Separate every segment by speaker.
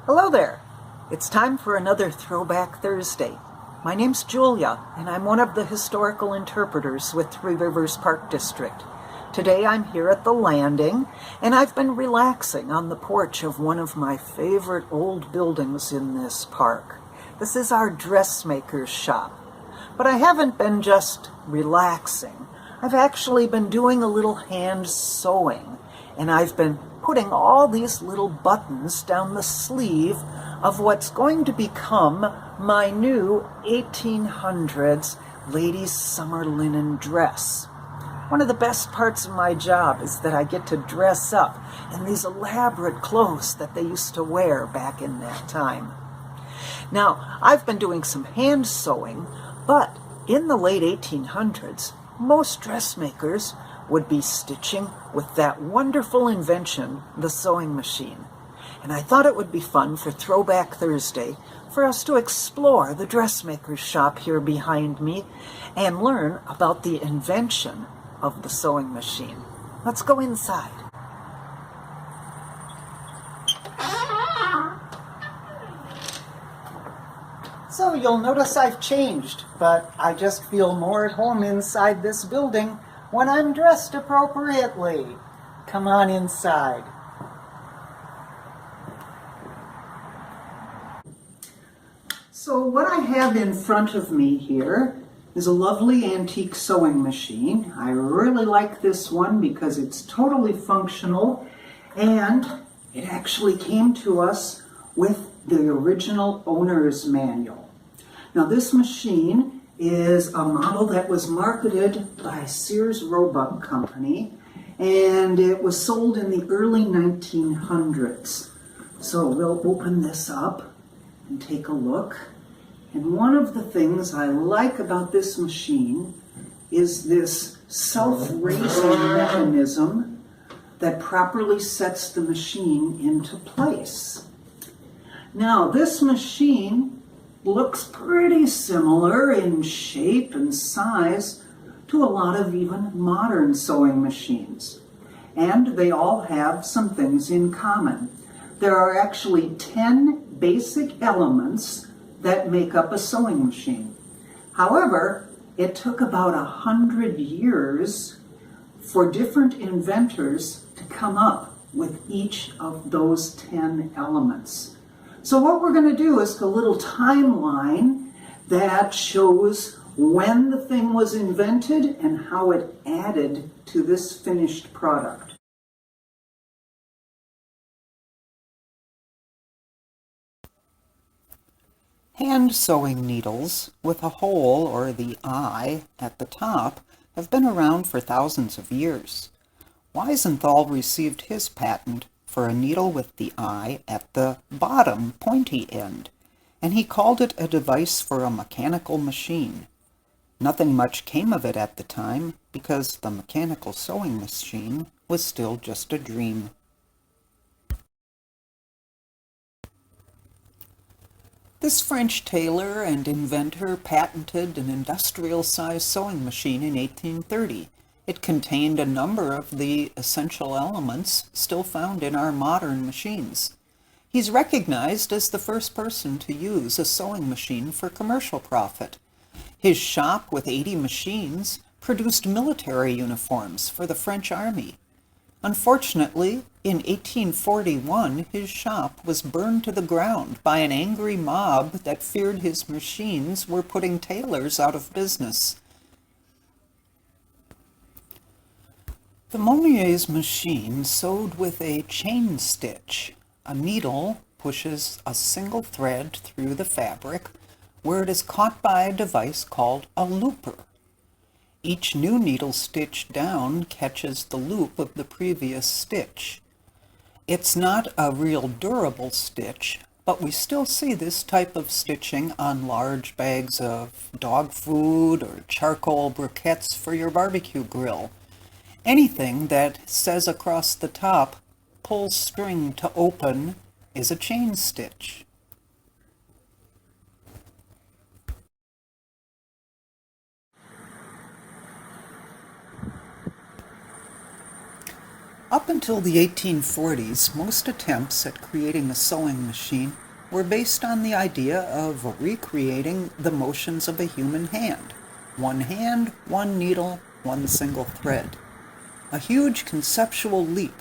Speaker 1: Hello there. It's time for another Throwback Thursday. My name's Julia, and I'm one of the historical interpreters with Three Rivers Park District. Today I'm here at the landing, and I've been relaxing on the porch of one of my favorite old buildings in this park. This is our dressmaker's shop. But I haven't been just relaxing. I've actually been doing a little hand sewing, and I've been putting all these little buttons down the sleeve of what's going to become my new 1800s ladies' summer linen dress. One of the best parts of my job is that I get to dress up in these elaborate clothes that they used to wear back in that time. Now, I've been doing some hand sewing, but in the late 1800s, most dressmakers would be stitching with that wonderful invention, the sewing machine. And I thought it would be fun for Throwback Thursday for us to explore the dressmaker's shop here behind me and learn about the invention of the sewing machine. Let's go inside. So you'll notice I've changed, but I just feel more at home inside this building when I'm dressed appropriately. Come on inside. So what I have in front of me here is a lovely antique sewing machine. I really like this one because it's totally functional, and it actually came to us with the original owner's manual. Now this machine is a model that was marketed by Sears Roebuck Company, and it was sold in the early 1900s. So we'll open this up and take a look. And one of the things I like about this machine is this self-raising mechanism that properly sets the machine into place. Now, this machine looks pretty similar in shape and size to a lot of even modern sewing machines. And they all have some things in common. There are actually 10 basic elements that make up a sewing machine. However, it took about 100 years for different inventors to come up with each of those 10 elements. So what we're going to do is a little timeline that shows when the thing was invented and how it added to this finished product. Hand sewing needles with a hole, or the eye, at the top have been around for thousands of years. Wiesenthal received his patent for a needle with the eye at the bottom pointy end, and he called it a device for a mechanical machine. Nothing much came of it at the time because the mechanical sewing machine was still just a dream. This French tailor and inventor patented an industrial-sized sewing machine in 1830. It contained a number of the essential elements still found in our modern machines. He's recognized as the first person to use a sewing machine for commercial profit. His shop with 80 machines produced military uniforms for the French army. Unfortunately, in 1841, his shop was burned to the ground by an angry mob that feared his machines were putting tailors out of business. The Monier's machine sewed with a chain stitch. A needle pushes a single thread through the fabric where it is caught by a device called a looper. Each new needle stitched down catches the loop of the previous stitch. It's not a real durable stitch, but we still see this type of stitching on large bags of dog food or charcoal briquettes for your barbecue grill. Anything that says across the top, "pull string to open," is a chain stitch. Up until the 1840s, most attempts at creating a sewing machine were based on the idea of recreating the motions of a human hand. One, one needle, one single thread. A huge conceptual leap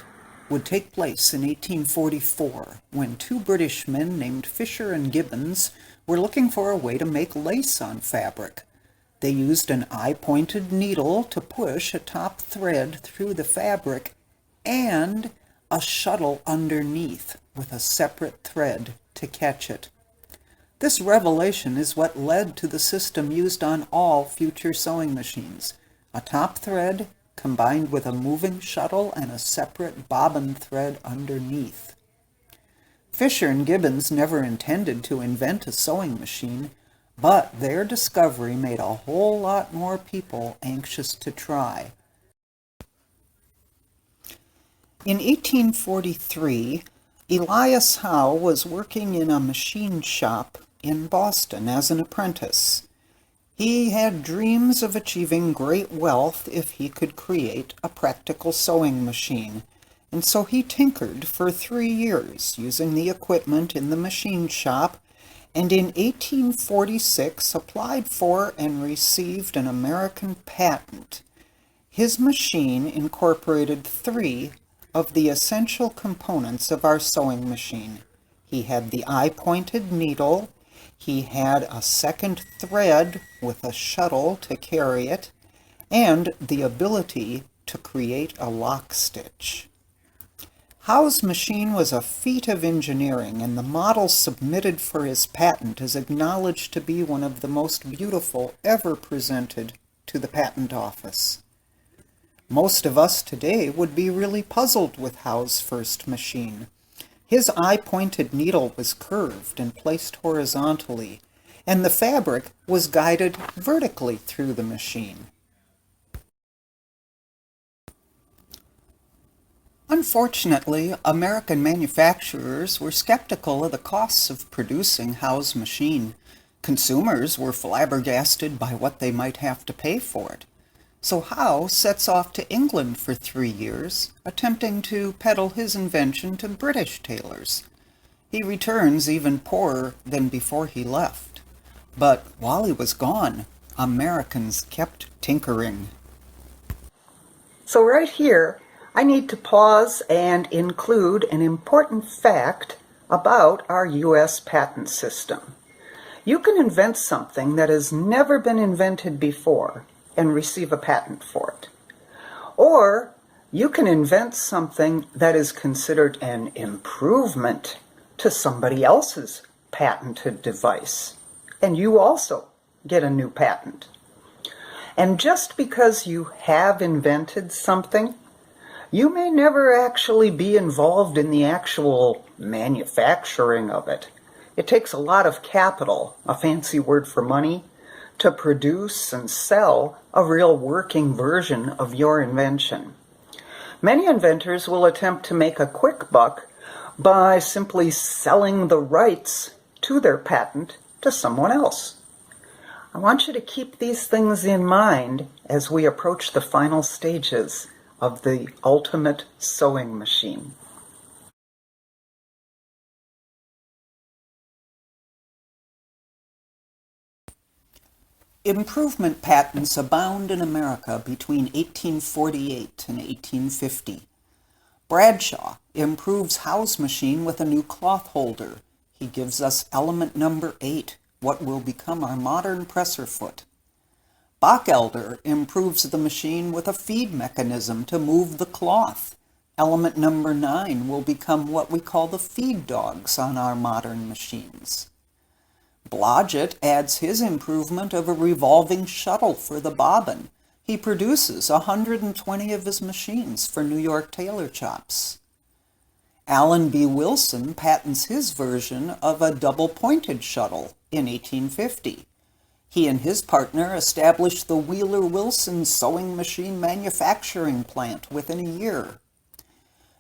Speaker 1: would take place in 1844 when two British men named Fisher and Gibbons were looking for a way to make lace on fabric. They used an eye-pointed needle to push a top thread through the fabric and a shuttle underneath with a separate thread to catch it. This revelation is what led to the system used on all future sewing machines: a top thread combined with a moving shuttle and a separate bobbin thread underneath. Fisher and Gibbons never intended to invent a sewing machine, but their discovery made a whole lot more people anxious to try. In 1843, Elias Howe was working in a machine shop in Boston as an apprentice. He had dreams of achieving great wealth if he could create a practical sewing machine, and so he tinkered for 3 years using the equipment in the machine shop, and in 1846 applied for and received an American patent. His machine incorporated 3 of the essential components of our sewing machine. He had the eye-pointed needle, he had a second thread with a shuttle to carry it, and the ability to create a lock stitch. Howe's machine was a feat of engineering, and the model submitted for his patent is acknowledged to be one of the most beautiful ever presented to the patent office. Most of us today would be really puzzled with Howe's first machine. His eye-pointed needle was curved and placed horizontally, and the fabric was guided vertically through the machine. Unfortunately, American manufacturers were skeptical of the costs of producing Howe's machine. Consumers were flabbergasted by what they might have to pay for it. So Howe sets off to England for 3 years, attempting to peddle his invention to British tailors. He returns even poorer than before he left. But while he was gone, Americans kept tinkering. So right here, I need to pause and include an important fact about our U.S. patent system. You can invent something that has never been invented before and receive a patent for it. Or you can invent something that is considered an improvement to somebody else's patented device, and you also get a new patent. And just because you have invented something, you may never actually be involved in the actual manufacturing of it. It takes a lot of capital, a fancy word for money, to produce and sell a real working version of your invention. Many inventors will attempt to make a quick buck by simply selling the rights to their patent to someone else. I want you to keep these things in mind as we approach the final stages of the ultimate sewing machine. Improvement patents abound in America between 1848 and 1850. Bradshaw improves Howe's machine with a new cloth holder. He gives us element number 8, what will become our modern presser foot. Bachelder improves the machine with a feed mechanism to move the cloth. Element number 9 will become what we call the feed dogs on our modern machines. Blodgett adds his improvement of a revolving shuttle for the bobbin. He produces 120 of his machines for New York tailor shops. Allen B. Wilson patents his version of a double-pointed shuttle in 1850. He and his partner established the Wheeler-Wilson sewing machine manufacturing plant within a year.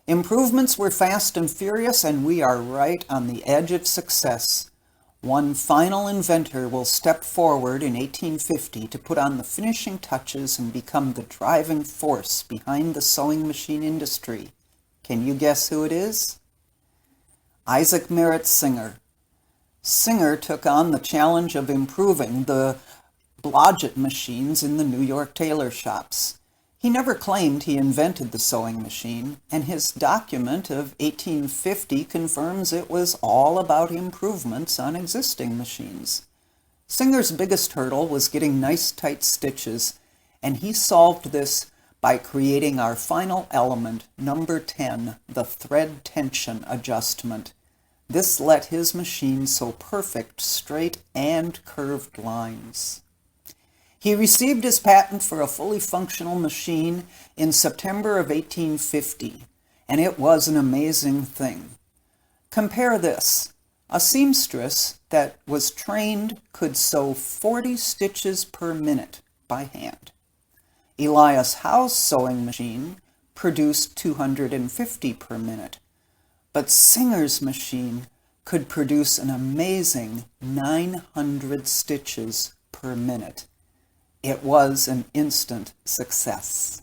Speaker 1: Improvements were fast and furious, and we are right on the edge of success. One final inventor will step forward in 1850 to put on the finishing touches and become the driving force behind the sewing machine industry.
Speaker 2: Can you guess who it is? Isaac Merritt Singer. Singer took on the challenge of improving the Blodgett machines in the New York tailor shops. He never claimed he invented the sewing machine, and his document of 1850 confirms it was all about improvements on existing machines. Singer's biggest hurdle was getting nice tight stitches, and he solved this by creating our final element, number 10, the thread tension adjustment. This let his machine sew perfect straight and curved lines. He received his patent for a fully functional machine in September of 1850, and it was an amazing thing. Compare this. A seamstress that was trained could sew 40 stitches per minute by hand. Elias Howe's sewing machine produced 250 per minute, but Singer's machine could produce an amazing 900 stitches per minute. It was an instant success.